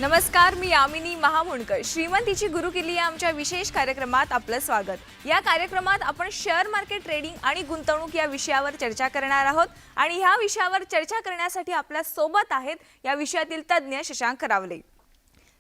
नमस्कार, मी यामिनी महामुंडकर. श्रीमंतीची गुरुकिल्ली या आमच्या विशेष कार्यक्रमात आपलं स्वागत. या कार्यक्रमात आपण शेअर मार्केट ट्रेडिंग आणि गुंतवणूक या विषयावर चर्चा करणार आहोत आणि ह्या विषयावर चर्चा करण्यासाठी आपल्या सोबत आहेत या विषयातील तज्ञ शशांक रावले.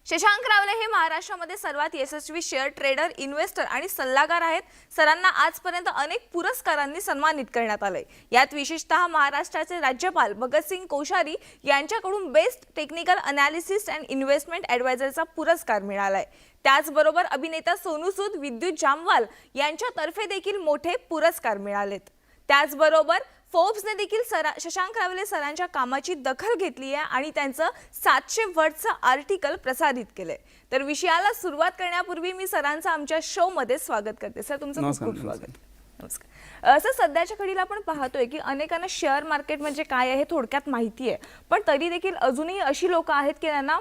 शशांक रावले हे महाराष्ट्रामध्ये सर्वात यशस्वी शेअर ट्रेडर, इन्व्हेस्टर आणि सल्लागार आहेत. सरांना आजपर्यंत अनेक पुरस्कारांनी सन्मानित करण्यात आले. यात विशेषतः महाराष्ट्राचे राज्यपाल भगतसिंग कोश्यारी यांच्याकडून बेस्ट टेक्निकल अनालिसिस्ट अँड इन्व्हेस्टमेंट ॲडवायझरचा पुरस्कार मिळालाय. त्याचबरोबर अभिनेता सोनू सूद, विद्युत जामवाल यांच्यातर्फे देखील मोठे पुरस्कार मिळालेत. त्याचबरोबर फोर्ब्सने देखील शशांक रावले सरांच्या कामाची दखल घेतली आहे आणि त्यांचं 700 वर्डचं आर्टिकल प्रसारित केलंय. तर विषयाला सुरुवात करण्यापूर्वी मी सरांचं आमच्या शो मध्ये स्वागत करते. सर, तुमचं खूप खूप स्वागत. नमस्कार सर. सध्याच्या घडीला आपण पाहतोय की अनेकांना शेअर मार्केट म्हणजे काय आहे हे थोडक्यात माहिती आहे, पण तरी देखील अजूनही अशी लोक आहेत की त्यांना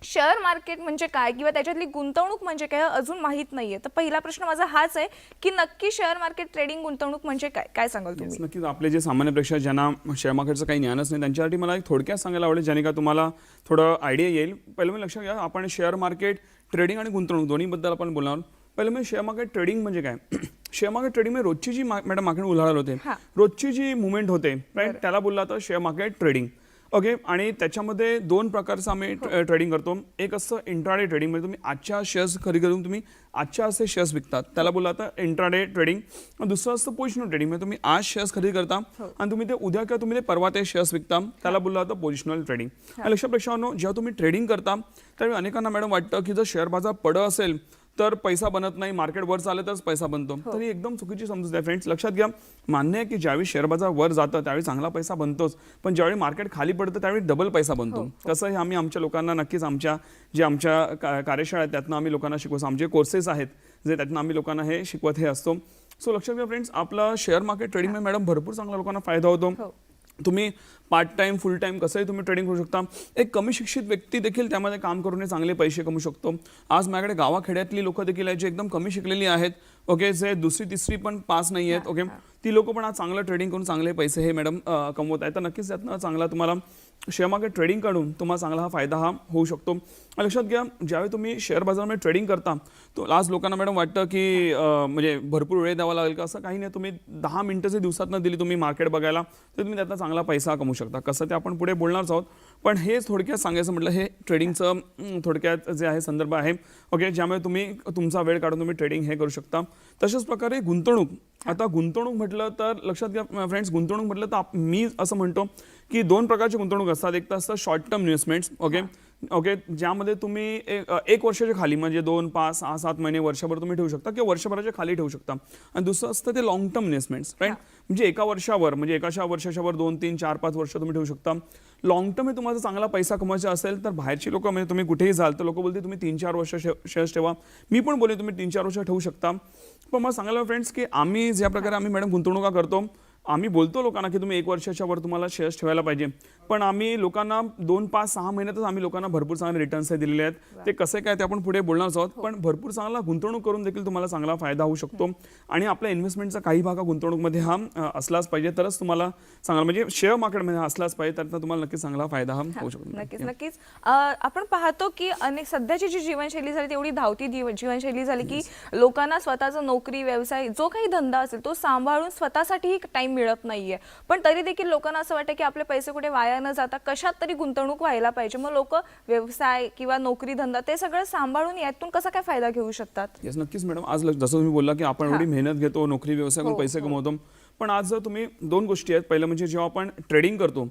शेअर मार्केट म्हणजे काय किंवा त्याच्यातली गुंतवणूक म्हणजे काय अजून माहित नाहीये. तर पहिला प्रश्न माझा हाच आहे की नक्की शेअर मार्केट ट्रेडिंग गुंतवणूक म्हणजे काय, काय सांगाल तुम्ही? नक्कीच आपले जे सामान्य प्रेक्षक ज्यांना शेअर मार्केटचं काही ज्ञानच नाही त्यांच्यासाठी मला एक थोडक्यात सांगायला आवडेल, ज्याने का तुम्हाला थोडं आयडिया येईल. पहिलं मी लक्षात घ्या, आपण शेअर मार्केट ट्रेडिंग आणि गुंतवणूक दोन्हीबद्दल आपण बोलणार. पहिलं मी शेअर मार्केट ट्रेडिंग म्हणजे काय. शेअर मार्केट ट्रेडिंग म्हणजे रोजची जी मॅडम मार्केट उलाढाल होते, रोजची जी मुवमेंट होते, राईट, त्याला बोलला तर शेअर मार्केट ट्रेडिंग. ओके. आणि त्याच्यामध्ये दोन प्रकारचं आम्ही ट्रेडिंग करतो. एक असतं इंट्राडे ट्रेडिंग, म्हणजे तुम्ही आजच्या शेअर्स खरेदी करून तुम्ही आजच्या असे शेअर्स विकतात, त्याला बोलला तर इंट्राडे ट्रेडिंग. दुसरं असतं पोझिशनल ट्रेडिंग, म्हणजे तुम्ही आज शेअर्स खरेदी करता आणि तुम्ही ते उद्या किंवा तुम्ही ते परवा ते शेअर्स विकता, त्याला बोलला तर पोझिशनल ट्रेडिंग. लक्षात प्रेक्षकांनो, जेव्हा तुम्ही ट्रेडिंग करता त्यावेळी अनेकांना मॅडम वाटतं की जर शेअर बाजार पडं असेल तर पैसा बनत नाही, मार्केट वर चाललं तरच पैसा बनतो. तर ही एकदम चुकीची समजूत आहे फ्रेंड्स. लक्षात घ्या, मान्य आहे की ज्यावेळी शेअर बाजार वर जातं त्यावेळी चांगला पैसा बनतोच, पण ज्यावेळी मार्केट खाली पडतं त्यावेळी डबल पैसा बनतो. कसं हे आम्ही आमच्या लोकांना नक्कीच आमच्या कार्यशाळा आहेत त्यातनं आम्ही लोकांना शिकवतो. आमचे कोर्सेस आहेत जे त्यातनं आम्ही लोकांना हे शिकवत हे असतो. सो लक्षात घ्या फ्रेंड्स, आपला शेअर मार्केट ट्रेडिंग मॅडम भरपूर चांगला लोकांना फायदा होतो. तुम्ही पार्ट टाइम, फुल टाइम कसंही तुम्ही ट्रेडिंग करू शकता. एक कमी शिक्षित व्यक्ती देखील त्यामध्ये काम करून चांगले पैसे कमवू शकतो. आज माझ्याकडे गावाखेड्यातली लोक देखील आहेत जे एकदम कमी शिकलेली आहेत, ओके, जे दुसरी तिसरी पण पास नाही आहेत, ओके, ती लोक पण आज चांगलं ट्रेडिंग करून चांगले पैसे हे मॅडम कमवत आहेत. तर नक्कीच त्यातनं चांगला तुम्हाला शेअर मार्केट ट्रेडिंग काढून तुम्हाला चांगला हा फायदा होऊ शकतो. लक्षात घ्या, ज्यावेळी तुम्ही शेअर बाजारामध्ये ट्रेडिंग करता तो आज लोकांना मॅडम वाटतं की म्हणजे भरपूर वेळ द्यावा लागेल का, असं काही नाही. तुम्ही 10 मिनिटं जर दिवसातनं दिली तुम्ही मार्केट बघायला तर तुम्ही त्यातनं चांगला पैसा कमवू शकता. कसं ते आपण पुढे बोलणारच आहोत, पण हे थोडक्यात सांगायचं म्हटलं हे ट्रेडिंगचं थोडक्यात जे आहे संदर्भ आहे, ओके, ज्यामुळे तुम्ही तुमचा वेळ काढून तुम्ही ट्रेडिंग हे करू शकता. तशाच प्रकारे गुंतवणूक. आता गुंतवणूक म्हटलं तर लक्षात घ्या फ्रेंड्स, गुंतवणूक म्हटलं तर मी असं म्हणतो की दोन प्रकारची गुंतवणूक असतात. एक तर असतं शॉर्ट टर्म इन्व्हेस्टमेंट्स, ओके, ज्यामध्ये तुम्ही एक वर्षाच्या खाली म्हणजे 2, 5, 6, 7 महिने, वर्षभर तुम्ही ठेवू शकता किंवा वर्षभराच्या खाली ठेवू शकता. आणि दुसरं असतं ते लॉंग टर्म इन्व्हेस्टमेंट्स, राईट, म्हणजे एका वर्षावर म्हणजे एका वर्षाच्यावर 2, 3, 4, 5 वर्ष तुम्ही ठेवू शकता. लॉंग टर्म हे तुम्हाला चांगला पैसा कमवायचा असेल तर बाहेरची लोक म्हणजे तुम्ही कुठेही जाल तर लोक बोलते तुम्ही 3-4 वर्ष शेअर्स ठेवा. मी पण बोले तुम्ही 3-4 वर्ष ठेवू शकता. पण मला सांगायला फ्रेंड्स की आम्ही ज्या प्रकारे आम्ही मॅडम गुंतवणुका करतो, आम्ही बोलतो लोकांना की तुम्ही 1 वर्षाच्या वर तुम्हाला शेअर्स ठेवायला पाहिजे, पण आम्ही लोकांना 2, 5, 6 महिन्यातच आम्ही लोकांना भरपूर चांगले रिटर्न्स दिलेले आहेत. ते कसे काय ते आपण पुढे बोलणार आहोत, पण भरपूर चांगला गुंतवणूक करून देखील तुम्हाला चांगला फायदा होऊ शकतो. आणि आपल्या इन्व्हेस्टमेंटचा काही भाग गुंतवणूकमध्ये हा असलाच पाहिजे, तरच तुम्हाला चांगला म्हणजे शेअर मार्केटमध्ये असलाच पाहिजे, तर तुम्हाला नक्कीच चांगला फायदा होऊ शकतो. नक्कीच. आपण पाहतो की अनेक सध्याची जी जीवनशैली झाली तेवढी धावती जीवनशैली झाली की लोकांना स्वतःचा नोकरी, व्यवसाय, जो काही धंदा असेल तो सांभाळून स्वतःसाठीही टाइम मिळत नाहीये. पण तरी देखील लोकांना असं वाटतं की आपले पैसे कुठे वाया न जाता कशात तरी गुंतवणूक व्हायला पाहिजे. मग लोक व्यवसाय किंवा नोकरी, धंदा ते सगळं सांभाळून यातून कसा काय फायदा घेऊ शकतात? येस, नक्कीच मॅडम. आज जसं तुम्ही बोलला की आपण एवढी मेहनत घेतो, नोकरी व्यवसाय करून पैसे कमवतो, पण आज जर तुम्ही 2 गोष्टी आहेत. पहिलं म्हणजे जेव्हा आपण ट्रेडिंग करतो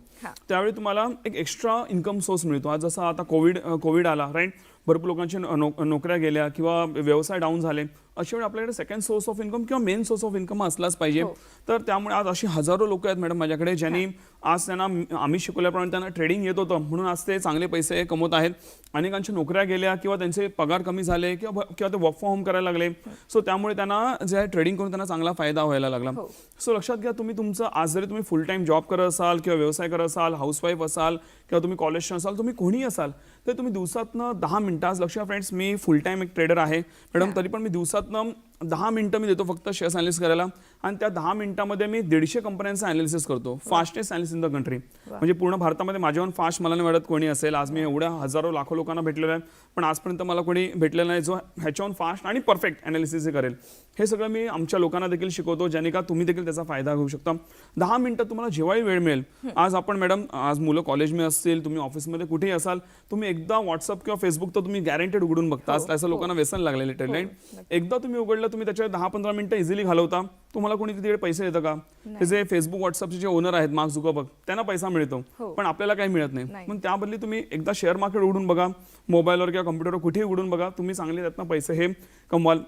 त्यावेळी तुम्हाला एक एक्स्ट्रा इन्कम सोर्स मिळतो. आज जसं आता कोविड आला, राईट, भरपूर लोकांच्या नोकऱ्या गेल्या किंवा व्यवसाय डाऊन झाले, अशा वेळी आपल्याकडे सेकंड सोर्स ऑफ इन्कम किंवा मेन सोर्स ऑफ इन्कम असलाच पाहिजे. तर त्यामुळे आज अशी हजारो लोक आहेत मॅडम माझ्याकडे ज्यांनी आज त्यांना आम्ही शिकवल्याप्रमाणे त्यांना ट्रेडिंग येत होतं म्हणून आज ते चांगले पैसे कमवत आहेत. अनेकांच्या नोकऱ्या गेल्या किंवा त्यांचे पगार कमी झाले किंवा ते वर्क फ्रॉम होम करायला लागले. सो त्यामुळे त्यांना जे आहे ट्रेडिंग करून त्यांना चांगला फायदा व्हायला लागला. सो लक्षात घ्या, तुम्ही तुमचं आज जरी तुम्ही फुल टाइम जॉब करत असाल किंवा व्यवसाय करत असाल, हाऊसवाईफ असाल किंवा तुम्ही कॉलेज असाल, तुम्ही कोणीही असाल, तर तुम्ही दिवसातनं 10 मिनिटं, आज लक्ष फ्रेंड्स मी फुल टाइम एक ट्रेडर आहे मॅडम, तरी पण मी दिवसातनं 10 मिनिटं मी देतो फक्त शेअर्स अनालिसिस करायला आणि त्या 10 मिनिटामध्ये मी 150 कंपन्यांचं अनालिसिस करतो. Fastest analysis in the country. म्हणजे पूर्ण भारतामध्ये माझ्याहून फास्ट मला नाही वाटत कोणी असेल. आज मी एवढ्या हजारो लाखो लोकांना भेटलेलो आहे, पण आजपर्यंत मला कोणी भेटलेलं नाही जो ह्याच्याहून फास्ट आणि परफेक्ट अनालिसिस करेल. हे सगळं मी आमच्या लोकांना देखील शिकवतो, ज्याने का तुम्ही देखील त्याचा फायदा घेऊ शकता. 10 मिनिटं तुम्हाला जेव्हाही वेळ मिळेल. आज आपण मॅडम, आज मुलं कॉलेजमध्ये असतील, तुम्ही ऑफिसमध्ये कुठेही असाल, तुम्ही एकदा व्हॉट्सअप किंवा फेसबुक तर तुम्ही गॅरंटेड उघडून बघता. आज त्याचं लोकांना व्यसन लागलेलं टेलेंट. एकदा तुम्ही उघडलं, तुम्ही त्याच्यावर 10-15 मिनिटं इझिली घालवता. तुम्हाला कोणी तिथे पैसे देतं का? हे जे फेसबुक व्हॉट्सअपचे जे ओनर आहेत मार्क झुकरबर्ग, त्यांना पैसा मिळतो, पण आपल्याला काही मिळत नाही. पण त्याबद्दल तुम्ही एकदा शेअर मार्केट उघडून बघा, मोबाईलवर किंवा कम्प्युटरवर कुठेही उघडून बघा, तुम्ही चांगले त्यातनं पैसे हे कमवाल.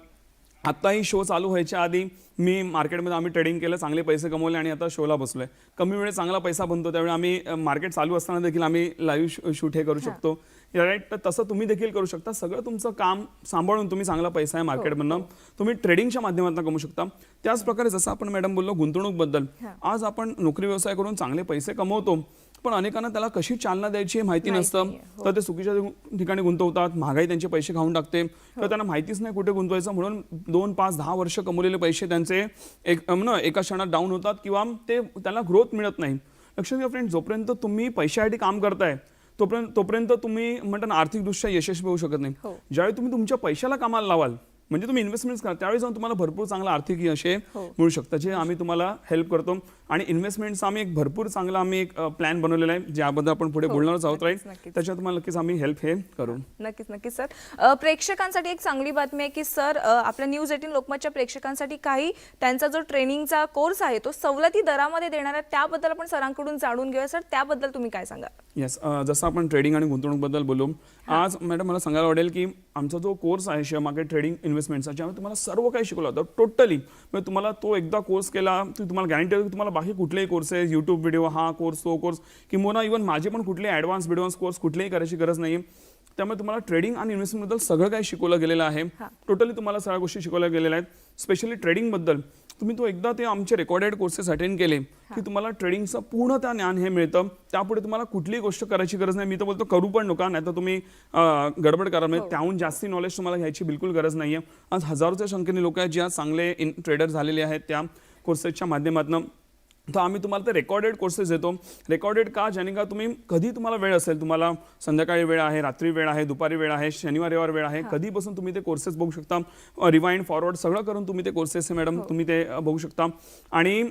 आत्ताही शो चालू व्हायच्या आधी मी मार्केटमध्ये आम्ही ट्रेडिंग केलं, चांगले पैसे कमवले आणि आता शोला बसलोय. कमी वेळेत चांगला पैसा बनतो, त्यावेळी आम्ही मार्केट चालू असताना देखील आम्ही लाईव्ह शूट हे करू शकतो. राईट, तर तसं तुम्ही देखील करू शकता. सगळं तुमचं काम सांभाळून तुम्ही चांगला पैसा आहे मार्केटमधनं तुम्ही ट्रेडिंगच्या माध्यमातून कमवू शकता. त्याच प्रकारे जसं आपण मॅडम बोललो गुंतवणूकबद्दल, आज आपण नोकरी व्यवसाय करून चांगले पैसे कमवतो, पण अनेकांना त्याला कशी चालना द्यायची हे माहिती नसतं. तर ते चुकीच्या ठिकाणी गुंतवतात, महागाई त्यांचे पैसे खाऊन टाकते, तर त्यांना माहितीच नाही कुठे गुंतवायचं. म्हणून 2, 5, 10 वर्ष कमवलेले पैसे त्यांचे एका क्षणात डाऊन होतात किंवा ते त्याला ग्रोथ मिळत नाही. लक्षात घ्या फ्रेंड, जोपर्यंत तुम्ही पैशासाठी काम करताय तोपर्यंत तुम्ही म्हणता ना आर्थिकदृष्ट्या यशस्वी होऊ शकत नाही. ज्यावेळी तुम्ही तुमच्या पैशाला कामाला लावाल, म्हणजे तुम्ही इन्व्हेस्टमेंट करा, त्यावेळी जाऊन तुम्हाला भरपूर चांगला आर्थिक यश मिळू शकतं, जे आम्ही तुम्हाला हेल्प करतो. आणि इन्व्हेस्टमेंटचा आम्ही एक भरपूर चांगला आम्ही एक प्लॅन बनवलेला आहे, ज्याबद्दल आपण पुढे बोलणारच आहोत. राईट, त्याच्यात तुम्हाला नक्कीच आम्ही हेल्प हे करू. नक्कीच सर. प्रेक्षकांसाठी एक चांगली बातमी आहे की सर, आपल्या न्यूज 18 लोकमतच्या प्रेक्षकांसाठी काही त्यांचा जो ट्रेनिंगचा कोर्स आहे तो सवलती दरामध्ये देणार आहे, त्याबद्दल आपण सरांकडून जाणून घेऊया. सर, त्याबद्दल तुम्ही काय सांगा? येस, जसं आपण ट्रेडिंग आणि गुंतवणूकबद्दल बोलू, आज मॅडम मला सांगायला आवडेल की आमचा जो कोर्स आहे शेअर मार्केट ट्रेडिंग इन्व्हेस्टमेंटचा, ज्यामध्ये तुम्हाला सर्व काही शिकवलं होतं टोटली. म्हणजे तुम्हाला तो एकदा कोर्स केला की तुम्हाला गॅरंटी आहे की तुम्हाला बाकी कुठलेही कोर्सेस, यूट्यूब व्हिडिओ, हा कोर्स, तो कोर्स, किंवा इव्हन माझे पण कुठले ॲडव्हान्स कोर्स कुठलेही करायची गरज नाही. त्यामुळे तुम्हाला ट्रेडिंग आणि इन्व्हेस्टमेंटबद्दल सगळं काही शिकवलं गेलेलं आहे. टोटली तुम्हाला सगळ्या गोष्टी शिकवल्या गेलेल्या आहेत. स्पेशली ट्रेडिंगबद्दल तुम्ही तो एकदा ते आमचे रेकॉर्डेड कोर्सेस अटेंड केले की तुम्हाला ट्रेडिंगचं पूर्ण त्या ज्ञान हे मिळतं. त्यापुढे तुम्हाला कुठलीही गोष्ट करायची गरज नाही. मी तर बोलतो करू पण नका, नाही तर तुम्ही गडबड करा. म्हणजे त्याहून जास्ती नॉलेज तुम्हाला घ्यायची बिलकुल गरज नाही आहे. आज हजारोच्या संख्येने लोक आहेत जे आज चांगले ट्रेडर झालेले आहेत त्या कोर्सेसच्या माध्यमातून. तर आम्ही तुम्हाला ते रेकॉर्डेड कोर्सेस देतो. रेकॉर्डेड का? ज्याने का तुम्ही कधी तुम्हाला वेळ असेल, तुम्हाला संध्याकाळी वेळ आहे, रात्री वेळ आहे, दुपारी वेळ आहे, शनिवार रविवार वेळ आहे, कधीपासून तुम्ही ते कोर्सेस बघू शकता. रिवाइंड फॉरवर्ड सगळं करून तुम्ही ते कोर्सेस मॅडम तुम्ही ते बघू शकता. आणि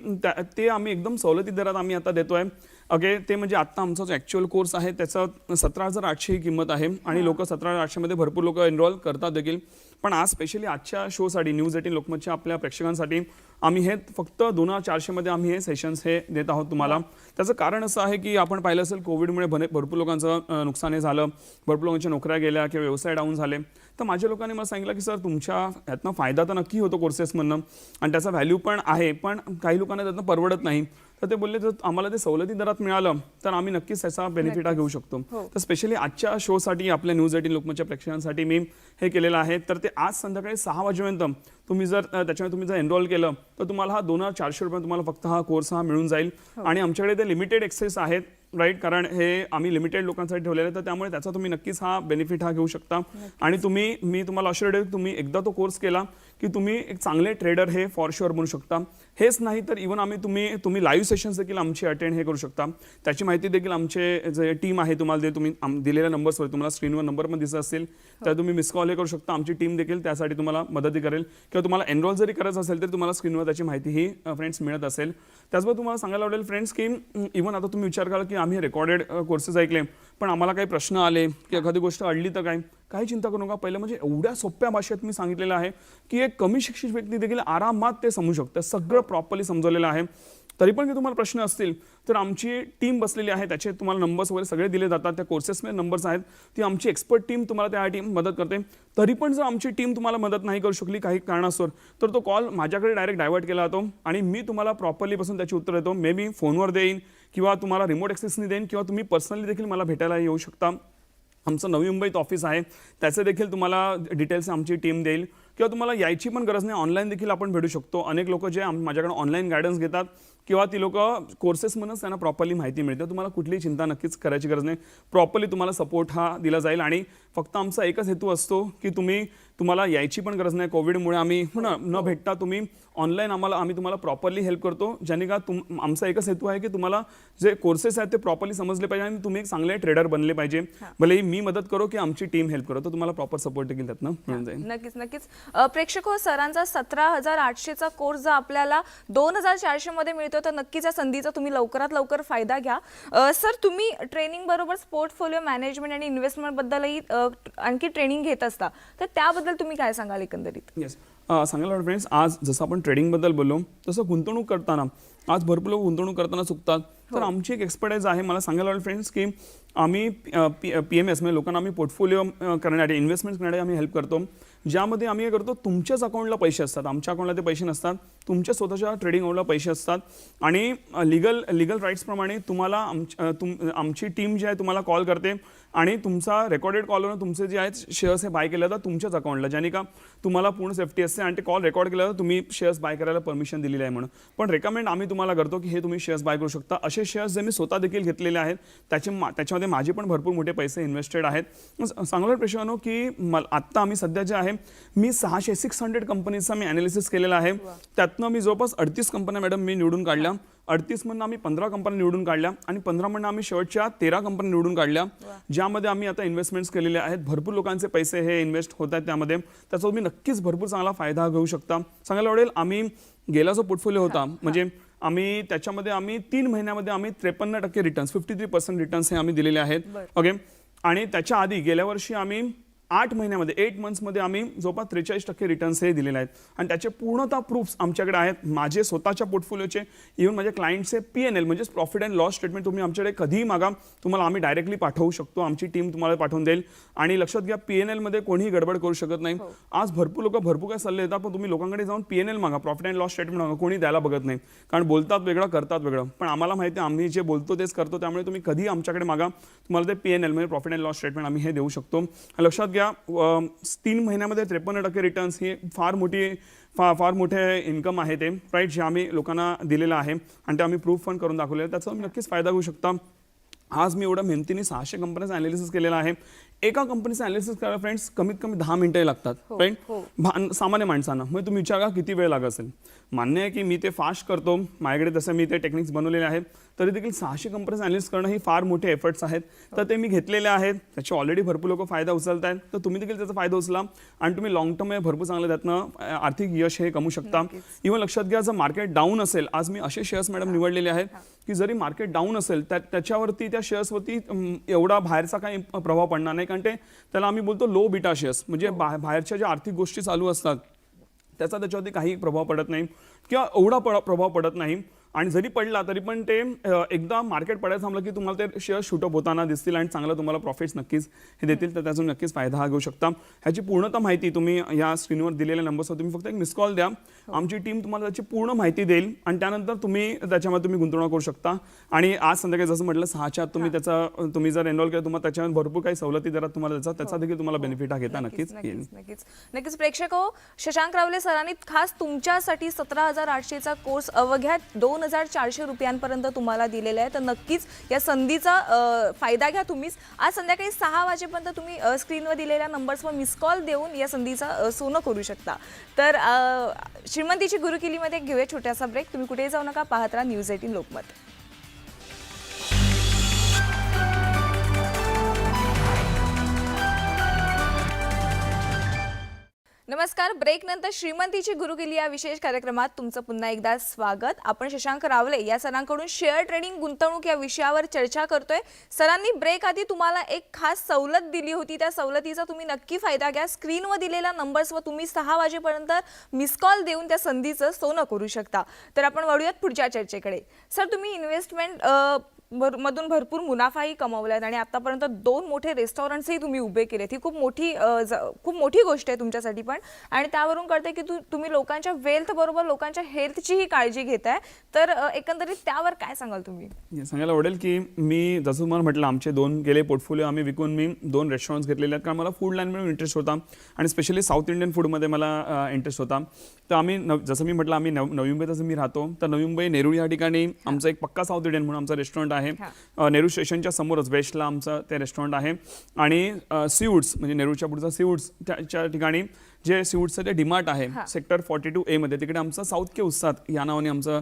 ते आम्ही एकदम सवलती दरात आम्ही आता देतोय. ओके, ते म्हणजे आत्ता आमचा जो ॲक्च्युअल कोर्स आहे त्याचं 17,800 ही किंमत आहे आणि लोक 17,800 मध्ये भरपूर लोक एनरोल करतात देखील. पण आज स्पेशली आजच्या शोसाठी न्यूज 18 लोकमतच्या आपल्या प्रेक्षकांसाठी आम्ही हे फक्त 2,400 मध्ये आम्ही हे सेशन्स हे देत आहोत तुम्हाला. त्याचं कारण असं आहे की आपण पाहिलं असेल कोविडमुळे भरपूर लोकांचं नुकसान हे झालं, भरपूर लोकांच्या नोकऱ्या गेल्या किंवा व्यवसाय डाऊन झाले. तर माझ्या लोकांनी मला सांगितलं की सर तुमच्या यातनं फायदा तर नक्की होतो कोर्सेसमधनं आणि त्याचा व्हॅल्यू पण आहे, पण काही लोकांना त्यातनं परवडत नाही. तर ते बोलले जर आम्हाला ते सवलती दरात मिळालं तर आम्ही नक्कीच त्याचा बेनिफिट घेऊ शकतो. तर स्पेशली आजच्या शोसाठी आपल्या न्यूज 18 लोकमतच्या प्रेक्षकांसाठी मी हे केलेलं आहे. तर ते आज संध्याकाळी 6 वाजेपर्यंत तुम्ही जर त्याच्यामध्ये तुम्ही जर एनरोल केलं तर तुम्हाला हा 2,400 रुपये तुम्हाला फक्त हा कोर्स हा मिळून जाईल. आणि आमच्याकडे ते लिमिटेड एक्सेस आहेत. राईट, कारण हे आम्ही लिमिटेड लोकांसाठी ठेवलेलं आहे, तर त्यामुळे त्याचा तुम्ही नक्कीच हा बेनिफिट हा घेऊ शकता. आणि मी तुम्हाला अश्योर्ड आहे तुम्ही एकदा तो कोर्स केला की तुम्ही एक चांगले ट्रेडर हे फॉर शुअर बनू शकता. हेच नाही तर इव्हन आम्ही तुम्ही लाईव्ह सेशन्स देखील आमची अटेंड हे करू शकता. त्याची माहिती देखील आमचे जे टीम आहे तुम्हाला जे तुम्ही दिलेल्या नंबर्सवर तुम्हाला स्क्रीनवर नंबर पण दिसत असेल तर तुम्ही मिस कॉल हे करू शकता. आमची टीम देखील त्यासाठी तुम्हाला मदती करेल किंवा तुम्हाला एनरोल जरी करायचं असेल तर तुम्हाला स्क्रीनवर त्याची माहिती ही फ्रेंड्स मिळत असेल. त्याचबरोबर तुम्हाला सांगायला आवडेल फ्रेंड्स की इव्हन आता तुम्ही विचार कराल की आम्ही रेकॉर्डेड कोर्सेस ऐकले पण आम्हाला काही प्रश्न आले की एखादी गोष्ट अडली तर काय, काही चिंता करू नका. पहिलं म्हणजे एवढ्या सोप्या भाषेत मी सांगितलेलं आहे की एक कमी शिक्षित व्यक्ती देखील आरामात ते समजू शकते. सगळं प्रॉपरली समजवलेलं आहे. तरी पण तुम्हाला प्रश्न असतील तर आमची टीम बसलेली आहे, त्याचे तुम्हाला नंबर्स वगैरे सगळे दिले जातात. त्या कोर्सेसमध्ये नंबर्स आहेत, ती आमची एक्सपर्ट टीम तुम्हाला त्या टीम मदत करते. तरी पण जर आमची टीम तुम्हाला मदत नाही करू शकली काही कारणास्तव तर तो कॉल माझ्याकडे डायरेक्ट डायव्हर्ट केला जातो आणि मी तुम्हाला प्रॉपरली पासून त्याची उत्तर देतो. मे बी फोनवर देईन किंवा तुम्हाला रिमोट ॲक्सेसनी देईन किंवा तुम्ही पर्सनली देखील मला भेटायला येऊ शकता. आमचं नवी मुंबईत ऑफिस आहे, त्याचे देखील तुम्हाला डिटेल्स आमची टीम देईल किंवा तुम्हाला यायची पण गरज नाही, ऑनलाईन देखील आपण भेटू शकतो. अनेक लोक जे माझ्याकडे ऑनलाईन गायडन्स घेतात किंवा ती लोक कोर्सेसमधूनच त्यांना प्रॉपरली माहिती मिळते. तुम्हाला कुठलीही चिंता नक्कीच करायची गरज नाही. प्रॉपरली तुम्हाला सपोर्ट हा दिला जाईल आणि फक्त आमचा एकच हेतू असतो की तुम्हाला यायची पण गरज नाही. कोविडमुळे आम्ही न भेटता तुम्ही ऑनलाईन आम्ही तुम्हाला प्रॉपरली हेल्प करतो. ज्याने का आमचा एकच हेतू आहे की तुम्हाला जे कोर्सेस आहेत ते प्रॉपरली समजले पाहिजे आणि तुम्ही एक चांगले ट्रेडर बनले पाहिजे. भलेही मी मदत करो की आमची टीम हेल्प करो, तर तुम्हाला प्रॉपर सपोर्ट देखील त्यातनं मिळून जाईल. नक्कीच. प्रेक्षक हो, सरांचा 17,800चा कोर्स जर आपल्याला 2,400 मध्ये मिळतो तर नक्कीच या संधीचा तुम्ही लवकरात लवकर फायदा घ्या. सर, तुम्ही ट्रेनिंग बरोबर पोर्टफोलिओ मॅनेजमेंट आणि इन्व्हेस्टमेंट बद्दलही आणखी ट्रेनिंग घेत असता, तर त्याबद्दल तुम्ही काय सांगाल एकंदरीत? येस, सांगायला फ्रेंड्स, आज जसं आपण ट्रेडिंगबद्दल बोललो तसं गुंतवणूक करताना आज भरपूर लोक गुंतवणूक करताना चुकतात. तर आमची एक एक्सपर्टाईज आहे. मला सांगायला आवडेल फ्रेंड्स की आम्ही PMS म्हणजे लोकांना आम्ही पोर्टफोलिओ करण्यासाठी इन्व्हेस्टमेंट करण्यासाठी आम्ही हेल्प करतो. ज्यामध्ये आम्ही काय करतो, तुमच्याच अकाउंटला पैसे असतात, आमच्या अकाउंटला ते पैसे नसतात, तुमच्या स्वतःच्या ट्रेडिंग अकाउंटला पैसे असतात आणि लिगल राईट्सप्रमाणे तुम्हाला आमची टीम जी आहे तुम्हाला कॉल करते आणि तुमचा रेकॉर्डेड कॉलवरून तुमचे जे आहेत शेअर्स हे बाय केले जातात तुमच्याच अकाउंटला, ज्याने का तुम्हाला पूर्ण सेफ्टी असते आणि ते कॉल रेकॉर्ड केलं तर तुम्ही शेअर्स बाय करायला परमिशन दिलेली आहे म्हणून. पण रेकमेंड आम्ही तुम्हाला करतो की हे तुम्ही शेअर्स बाय करू शकता. असे शेअर्स जे मी स्वतः देखील घेतलेले आहेत, त्याच्यामध्ये माझे पण भरपूर मोठे पैसे इन्व्हेस्टेड आहेत. सांगणार प्रश्न की आत्ता आम्ही सध्या जे आहे मी 600 कंपनीचा मी ॲनालिसिस केलेला आहे. त्यातनं मी जवळपास 38 कंपन्या मॅडम मी निवडून काढल्या. 38 मधून आम्ही 15 कंपन्या निवडून काढल्या आणि 15 मधून आम्ही शेवटच्या 13 कंपन्या निवडून काढल्या, ज्यामध्ये आम्ही आता इन्व्हेस्टमेंट्स केलेले आहेत. भरपूर लोकांचे पैसे हे इन्व्हेस्ट होत आहेत त्यामध्ये. त्याचा तुम्ही नक्कीच भरपूर चांगला फायदा घेऊ शकता. सांगायला आवडेल, आम्ही गेला जो पोर्टफोलिओ होता म्हणजे आम्ही त्याच्यामध्ये 3 महिन्यामध्ये आम्ही 53% रिटर्न्स 53% रिटर्न्स हे आम्ही दिलेले आहेत. ओके, आणि त्याच्या आधी गेल्या वर्षी आम्ही 8 मंथ्समध्ये आम्ही जवळपास 43% रिटर्न्स हे दिलेले आहेत आणि त्याचे पूर्णतः प्रूफ्स आमच्याकडे आहेत. माझे स्वतःच्या पोर्टफोलिओचे, इव्हन माझ्या क्लायंटचे PNL म्हणजेच प्रॉफिट अँड लॉस स्टेटमेंट तुम्ही आमच्याकडे कधीही मागा, तुम्हाला आम्ही डायरेक्टली पाठवू शकतो. आमची टीम तुम्हाला पाठवून देईल. आणि लक्षात घ्या, PNL मध्ये कोणीही गडबड करू शकत नाही. आज भरपूर लोक भरपूर काय सल्ले देतात, पण तुम्ही लोकांकडे जाऊन PNL मागा, प्रॉफिट अँड लॉस स्टेटमेंट मागा, कोणी द्यायला बघत नाही. कारण बोलतात वेगळं करतात वेगळं. पण आम्हाला माहिती आहे आम्ही जे बोलतो तेच करतो. त्यामुळे तुम्ही कधीही आमच्याकडे मागा, तुम्हाला ते PNL म्हणजे प्रॉफिट अँड लॉस स्टेटमेंट आम्ही हे देऊ शकतो. लक्षात घ्या, 3 महिन्यामध्ये 53% रिटर्न्स ही फार मोठे इन्कम आहे ते, राईट, जे आम्ही लोकांना दिलेलं आहे आणि ते आम्ही प्रूफ पण करून दाखवलेलं आहे. त्याचा नक्कीच फायदा घेऊ शकता. आज मी एवढं मेहनतीने 600 कंपन्यांचं ॲनालिसिस केलेलं आहे. एका कंपनीचं ॲनालिसिस करायला फ्रेंड्स कमीत कमी 10 मिनिटं लागतात, राईट, सामान्य माणसांना. मग तुम्ही विचारा किती वेळ लागत असेल. मान्य आहे की मी ते फास्ट करतो, माझ्याकडे तसं मी ते टेक्निक्स बनवलेले आहेत, तरी देखील 600 कंपनीचं ॲनालिसिस करणं ही फार मोठे एफर्ट्स आहेत. तर ते मी घेतलेले आहेत. त्याचे ऑलरेडी भरपूर लोक फायदा उचलत आहेत. तर तुम्ही देखील त्याचा फायदा उचला आणि तुम्ही लॉंग टर्म भरपूर चांगलं त्यातनं आर्थिक यश हे कमवू शकता. इव्हन लक्षात घ्या, जर मार्केट डाऊन असेल, आज मी असे शेअर्स मॅडम निवडलेले आहेत की जरी मार्केट डाऊन असेल त्याच्यावरती त्या शेअर्सवरती एवढा बाहेरचा काही प्रभाव पडणार नाही. कारण त्याला आम्ही बोलतो लो बीटा शेअर्स, म्हणजे बाहेरच्या ज्या आर्थिक गोष्टी चालू असतात त्याचा त्याच्यावरती काही प्रभाव पडत नाही किंवा एवढा प्रभाव पडत नाही. आणि जरी पडला तरी पण ते एकदा मार्केट पडायला थांबलं की तुम्हाला ते शेअर शूटअप होताना दिसतील आणि चांगलं तुम्हाला प्रॉफिट्स नक्कीच हे देतील. तर त्यातून नक्कीच फायदा घेऊ शकता. ह्याची पूर्णतः माहिती तुम्ही या स्क्रीनवर दिलेल्या नंबरवर तुम्ही फक्त एक मिस कॉल द्या. आमची टीम तुम्हाला त्याची पूर्ण माहिती देईल आणि त्यानंतर त्याच्यामध्ये तुम्ही गुंतवणूक करू शकता. आणि आज संध्याकाळी जसं म्हटलं 6च्या आत तुम्ही जर एनरोल केलं, तुम्हाला त्याच्यावर भरपूर काही सवलती दरात तुम्हाला त्याचा देखील तुम्हाला बेनिफिट हा घेता नक्कीच येईल. नक्कीच प्रेक्षक हो, शशांक रावले सरांनी खास तुमच्यासाठी 17,800चा कोर्स अवघ्या 2,400 रुपयांपर्यंत तुम्हाला दिलेला आहे. तर नक्कीच या संधीचा फायदा घ्या तुम्हीच. आज संध्याकाळी 6 वाजेपर्यंत तुम्ही स्क्रीनवर दिलेल्या नंबर्सवर मिस कॉल देऊन या संधीचा सोनं करू शकता. तर श्रीमंतीची गुरुकिल्लीमध्ये घेऊया छोटासा ब्रेक. तुम्ही कुठेही जाऊ नका, पाहत राहा न्यूज 18 लोकमत. नमस्कार. ब्रेक नंतर श्रीमंतीची गुरुकिल्ली या विशेष कार्यक्रमात तुमचं पुन्हा एकदा स्वागत. आपण शशांक रावले या सरांकडून शेअर ट्रेडिंग गुंतवणूक या विषयावर चर्चा करतोय. सरांनी ब्रेक आधी तुम्हाला एक खास सवलत दिली होती, त्या सवलतीचा तुम्ही नक्की फायदा घ्या. स्क्रीनवर दिलेल्या नंबर्सवर तुम्ही 6 वाजेपर्यंत मिस कॉल देऊन त्या संधीचं सोनं करू शकता. तर आपण वळूयात पुढच्या चर्चेकडे. सर, तुम्ही इन्व्हेस्टमेंट मधून भरपूर मुनाफाही कमवलात आणि आतापर्यंत 2 मोठे रेस्टॉरंट्सही तुम्ही उभे केलेत. ही खूप मोठी गोष्ट आहे तुमच्यासाठी पण, आणि त्यावरून कळते की तुम्ही लोकांच्या वेल्थ बरोबर लोकांच्या हेल्थचीही काळजी घेताय. तर एकंदरीत त्यावर काय सांगाल तुम्ही? सांगायला आवडेल की मी जसं तुम्हाला म्हटलं, आमचे 2 गेले पोर्टफोलिओ आम्ही विकून मी 2 रेस्टॉरंट्स घेतलेले आहेत, कारण मला फूड लाईनमध्ये इंटरेस्ट होता आणि स्पेशली साऊथ इंडियन फूडमध्ये मला इंटरेस्ट होता. तर आम्ही जसं मी म्हटलं, आम्ही नवी मुंबईतच मी राहतो, तर नवी मुंबई नेरूळ या ठिकाणी आमचं एक पक्का साऊथ इंडियन म्हणून आमचा रेस्टॉरंट आहे. नेरूळ स्टेशनच्या समोरच वेस्टला आमचं ते रेस्टॉरंट आहे. आणि सीवूड्स म्हणजे नेरूळच्या पुढचा सीवूड्स त्याच्या ठिकाणी जे सीवूड्सचं ते डीमार्ट आहे सेक्टर 42A मध्ये, तिकडे आमचं साऊथ के उत्साद या नावाने आमचं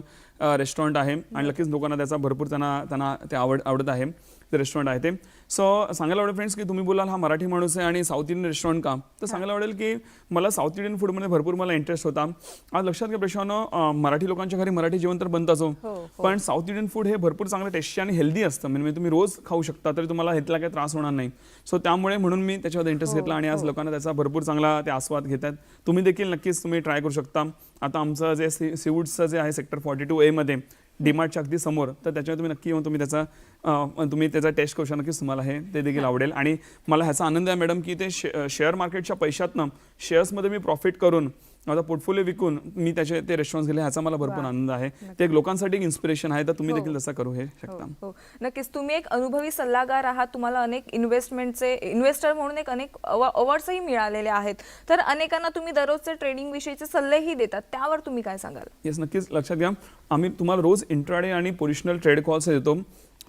रेस्टॉरंट आहे. आणि नक्कीच लोकांना त्याचा भरपूर त्यांना ते आवडत आहे ते रेस्टॉरंट आहे ते. सो सांगायला आवडेल फ्रेंड्स की तुम्ही बोलाल हा मराठी माणूस आहे आणि साऊथ इंडियन रेस्टॉरंट का, तर सांगायला आवडेल की मला साऊथ इंडियन फूडमध्ये भरपूर मला इंटरेस्ट होता. आज लक्षात घ्या प्रेक्षकांनो, मराठी लोकांच्या घरी मराठी जेवण तर बनतच हो, पण साऊथ इंडियन फूड हे भरपूर चांगलं टेस्टी आणि हेल्दी असतं. म्हणजे तुम्ही रोज खाऊ शकता तरी तुम्हाला हेल्थला काही त्रास होणार नाही. सो त्यामुळे म्हणून मी त्याच्यावर इंटरेस्ट घेतला आणि आज लोकांना त्याचा भरपूर चांगला ते आस्वाद घेतात. तुम्ही देखील नक्कीच तुम्ही ट्राय करू शकता. आता आमचं जे सीवूड्सचं जे आहे सेक्टर 42A मध्ये डीमार्टच्या अगदी समोर, तर त्याच्यावर तुम्ही नक्की येऊन तुम्ही त्याचा टेस्ट करू शकता. नक्कीच तुम्हाला ते देखील आवडेल. आणि मला ह्याचा आनंद आहे मॅडम की ते शेअर मार्केटच्या पैशातनं शेअर्समध्ये मी प्रॉफिट करून माझा पोर्टफोलिओ विकून मी ते रेस्टॉरंट्स गेले, ह्याचा मला भरपूर आनंद आहे. ते एक लोकांसाठी इन्स्पिरेशन आहे, तर तुम्ही देखील तसं करू शकता. नक्कीच तुम्ही एक अनुभवी सल्लागार आहात. तुम्हाला अनेक इन्व्हेस्टर म्हणून अनेक अवॉर्ड्सही मिळालेले आहेत. तर अनेकांना तुम्ही दररोजचे ट्रेडिंग विषयीचे सल्लेही देतात, त्यावर तुम्ही काय सांगाल? येस, नक्कीच लक्षात घ्या, आम्ही तुम्हाला रोज इंट्राडे आणि पोझिशनल ट्रेड कॉल्स देतो.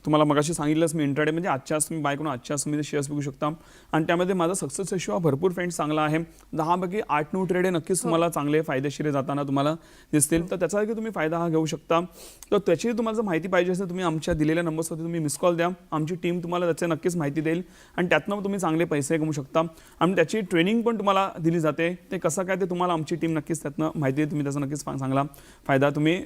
तुम्हाला मगाशी सांगितलंच मी, इंट्राडे म्हणजे आजच्याच तुम्ही बाय करून आजच्याच तुम्ही शेअर्स विकू शकता. आणि त्यामध्ये माझा सक्सेस रेशिओ हा भरपूर फ्रेंड्स चांगला आहे. 10पैकी 8-9 ट्रेड हे नक्कीच तुम्हाला चांगले फायदेशीर जाताना तुम्हाला दिसतील. तर त्याचा तुम्ही फायदा हा घेऊ शकता. तर त्याची तुम्हाला जर माहिती पाहिजे असेल, तुम्ही आमच्या दिलेल्या नंबर्सवरती तुम्ही मिस कॉल द्या. आमची टीम तुम्हाला त्याचे नक्कीच माहिती देईल आणि त्यातनं तुम्ही चांगले पैसे कमवू शकता. आणि त्याची ट्रेनिंग पण तुम्हाला दिली जाते. ते कसं काय ते तुम्हाला आमची टीम नक्कीच त्यातनं माहिती देईल. तुम्ही त्याचा नक्कीच चांगला फायदा तुम्ही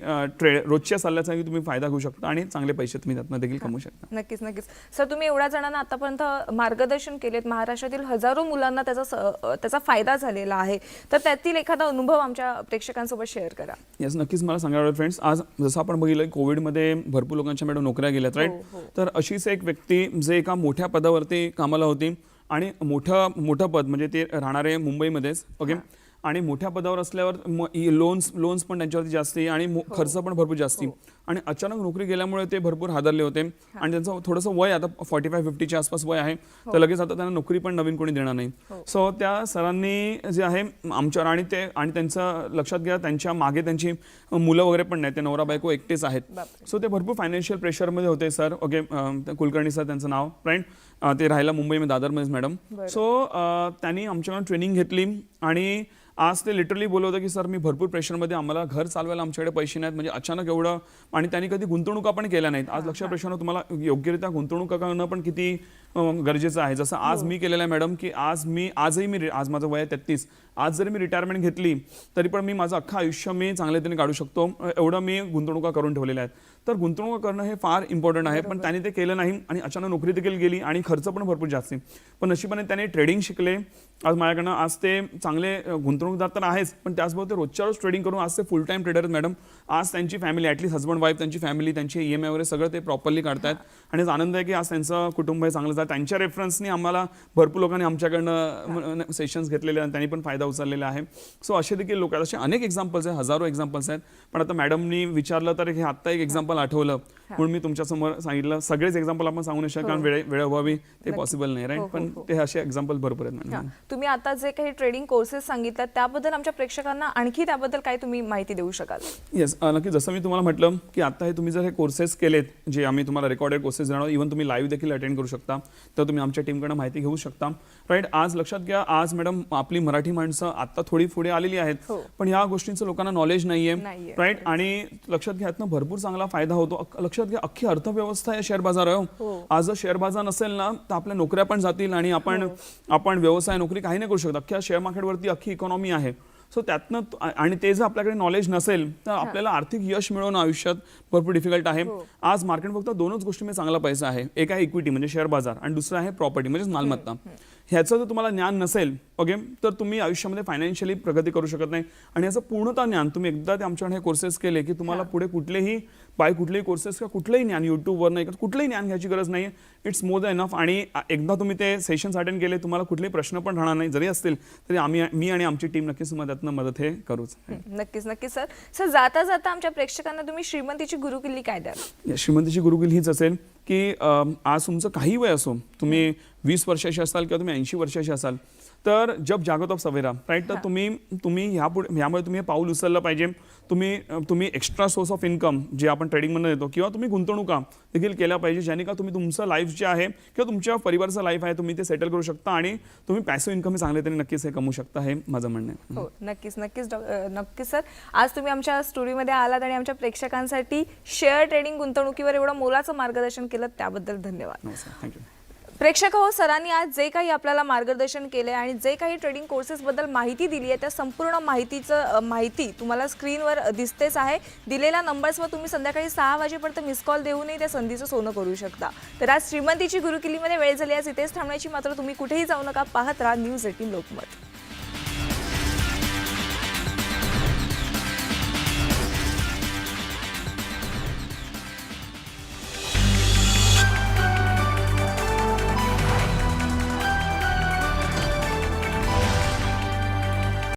रोजच्या सल्ल्याचा तुम्ही फायदा घेऊ शकता आणि चांगले पैसे तुम्ही त्यातनं देखील कमवू शकता. नक्कीच. सर, तुम्ही एवढ्या जणांना आतापर्यंत मार्गदर्शन केलेत, महाराष्ट्रातील हजारो मुलांना त्याचा फायदा झालेला आहे, तर त्यातील एखादा अनुभव आमच्या प्रेक्षकांसोबत शेअर करा. येस, नक्कीच मला सांगायला फ्रेंड्स, आज जसं आपण बघितलं कोविडमध्ये भरपूर लोकांच्या मॅडम नोकऱ्या गेल्यात, राईट. तर अशीच एक व्यक्ती जे एका मोठ्या पदावरती कामाला होती आणि मोठं पद म्हणजे ते राहणारे मुंबईमध्येच, ओके. आणि मोठ्या पदावर असल्यावर लोन्स पण त्यांच्यावरती जास्ती आणि खर्च पण भरपूर जास्ती. आणि अचानक नोकरी गेल्यामुळे ते भरपूर हादरले होते. आणि त्यांचं थोडंसं वय आता 45-50च्या आसपास वय आहे, तर लगेच आता त्यांना नोकरी पण नवीन कोणी देणार नाही. सो त्या सरांनी जे आहे आमच्यावर आणि त्यांचं लक्षात घ्या, त्यांच्या मागे त्यांची मुलं वगैरे पण नाही, ते नवरा बायको एकटेच आहेत. सो ते भरपूर फायनान्शियल प्रेशरमध्ये होते सर, ओके. कुलकर्णी सर त्यांचं नाव, राईट. ते राहायला मुंबईमध्ये दादरमध्येच मॅडम. सो त्यांनी आमच्याकडून ट्रेनिंग घेतली आणि आज ते लिटरली बोलत होतं की सर मी भरपूर प्रेशरमध्ये, आम्हाला घर चालवायला आमच्याकडे पैसे नाहीत, म्हणजे अचानक एवढं. आणि त्यांनी कधी गुंतवणुका पण केल्या नाहीत. आज लक्षात प्रेशर तुम्हाला योग्यरित्या गुंतवणूक करणं पण किती गरजेचं आहे. जसं आज मी केलेलं आहे मॅडम की आज माझं वय 33, आज जरी मी रिटायरमेंट घेतली तरी पण मी माझं अख्खं आयुष्य मी चांगल्या रीतीने काढू शकतो, एवढं मी गुंतवणुका करून ठेवलेल्या आहेत. तर गुंतवणूक करणं हे फार इम्पॉर्टंट आहे. पण त्यांनी ते केलं नाही आणि अचानक नोकरी देखील गेली आणि खर्च पण भरपूर जास्त. पण नशिबाने त्याने ट्रेडिंग शिकले. आज माझ्याकडनं आज ते चांगले गुंतवणूकदार तर आहेच, पण त्याचबरोबर ते रोजच्या रोज ट्रेडिंग करून आज ते फुल टाईम ट्रेडर आहेत मॅडम. आज त्यांची फॅमिली, ॲटलीस्ट हजबंड वाईफ, त्यांची फॅमिली, त्यांची EMI वगैरे सगळं ते प्रॉपरली काढतायत. आणि आनंद आहे की आज त्यांचं कुटुंब हे चांगलं. त्यांच्या रेफरन्सनी आम्हाला भरपूर लोकांनी आमच्याकडनं सेशन्स घेतलेले आणि त्यांनी पण फायदा उचललेला आहे. सो असे देखील लोक आहेत, असे अनेक एक्झाम्पल्स आहेत, हजारो एक्झाम्पल्स आहेत. पण आता मॅडमनी विचारलं तर हे आत्ता एक एक्झाम्पल आठवलं म्हणून मी तुमच्यासमोर सांगितलं. सगळेच एक्झाम्पल आपण सांगू नाही शकत, कारण वेळेअभावी ते पॉसिबल नाही, राईट. पण ते असे एक्झाम्पल भरपूर आहेत मॅडम. तुम्ही आता जे काही ट्रेडिंग कोर्सेस सांगितल्यात त्याबद्दल आमच्या प्रेक्षकांना आणखी त्याबद्दल काय तुम्ही माहिती देऊ शकाल? येस, नक्की. जसं मी तुम्हाला म्हटलं की आता हे तुम्ही जर हे कोर्सेस केलेत, जे आम्ही तुम्हाला रेकॉर्डेड कोर्सेस देणार, इव्हन तुम्ही लाईव्ह देखील अटेंड करू शकता, तर तुम्ही आमच्या टीमकडनं माहिती घेऊ शकता, राईट. आज लक्षात घ्या, आज मॅडम आपली मराठी माणसं आता थोडी पुढे आलेली आहेत, पण या गोष्टींचं लोकांना नॉलेज नाहीये, राईट. आणि लक्षात घ्या, यातनं भरपूर चांगला फायदा होतो. लक्षात घ्या, अख्खी अर्थव्यवस्था या शेअर बाजार आहे. आज जर शेअर बाजार नसेल ना, तर आपल्या नोकऱ्या पण जातील आणि आपण व्यवसाय नोकरी काही नाही करू शकत. अख्ख्या शेअर मार्केटवरती अख्खी इकॉनॉमी आहे. सो त्यातनं आणि ते जर आपल्याकडे नॉलेज नसेल तर आपल्याला आर्थिक यश मिळवणं आयुष्यात भरपूर डिफिकल्ट आहे. आज मार्केट फक्त दोनच गोष्टीमध्ये चांगला पैसा आहे. एक आहे इक्विटी म्हणजे शेअर बाजार आणि दुसरं आहे प्रॉपर्टी म्हणजे मालमत्ता. ह्याचं जर तुम्हाला ज्ञान नसेल, ओके, तर तुम्ही आयुष्यामध्ये फायनान्शियली प्रगती करू शकत नाही. आणि याचं पूर्णतः ज्ञान तुम्ही एकदा ते आमच्याकडे हे कोर्सेस केले की तुम्हाला पुढे कुठलेही बाय कुठलेही कोर्सेस किंवा कुठलंही ज्ञान यूट्यूबवर नाही का कुठलंही ज्ञान घ्यायची गरज नाही आहे. It's more than enough. आणि एकदा तुम्ही ते सेशन्स अटेंड केले तुम्हाला कुठलेही प्रश्न पण राहणार नाही. जरी असतील तरी मी आणि आमची टीम नक्कीच त्यातनं मदत हे करूच. नक्कीच नक्कीच सर. सर जाता जाता आमच्या प्रेक्षकांना तुम्ही श्रीमंतीची गुरुकिल्ली काय द्याल? या श्रीमंतीची गुरुकिल्ली हीच असेल की आज तुमचं काही वय असो, तुम्ही 20 वर्षाचे असाल किंवा तुम्ही 80 वर्षाचे असाल, तर जब जागो तब सवेरा, राईट. तर तुम्ही ह्यामुळे तुम्ही हे पाऊल उचललं पाहिजे. तुम्ही एक्स्ट्रा सोर्स ऑफ इन्कम जे आपण ट्रेडिंगमधून देतो किंवा तुम्ही गुंतवणुका देखील केल्या पाहिजे, ज्याने का तुम्ही तुमचं लाईफ जे आहे किंवा तुमच्या परिवाराचं लाईफ आहे तुम्ही ते सेटल करू शकता आणि तुम्ही पॅसिव्ह इन्कम चांगले तरी नक्कीच हे कमवू शकता. हे माझं म्हणणं आहे. हो नक्कीच नक्कीच नक्कीच सर. आज तुम्ही आमच्या स्टुडिओमध्ये आलात आणि आमच्या प्रेक्षकांसाठी शेअर ट्रेडिंग गुंतवणुकीवर एवढं मोलाचं मार्गदर्शन केलं त्याबद्दल धन्यवाद. नमस्कार. थँक्यू. प्रेक्षक हो, सरांनी आज जे काही आपल्याला मार्गदर्शन केले आणि जे काही ट्रेडिंग कोर्सेसबद्दल माहिती दिली आहे त्या संपूर्ण माहिती तुम्हाला स्क्रीनवर दिसतेच आहे. दिलेल्या नंबर्सवर तुम्ही संध्याकाळी 6 वाजेपर्यंत मिस कॉल देऊनही त्या संधीचं सोनं करू शकता. तर आज श्रीमंतीची गुरुकिल्लीमध्ये वेळ झाली. आज इथेच थांबण्याची, मात्र तुम्ही कुठेही जाऊ नका. पाहत राहा न्यूज 18 लोकमत.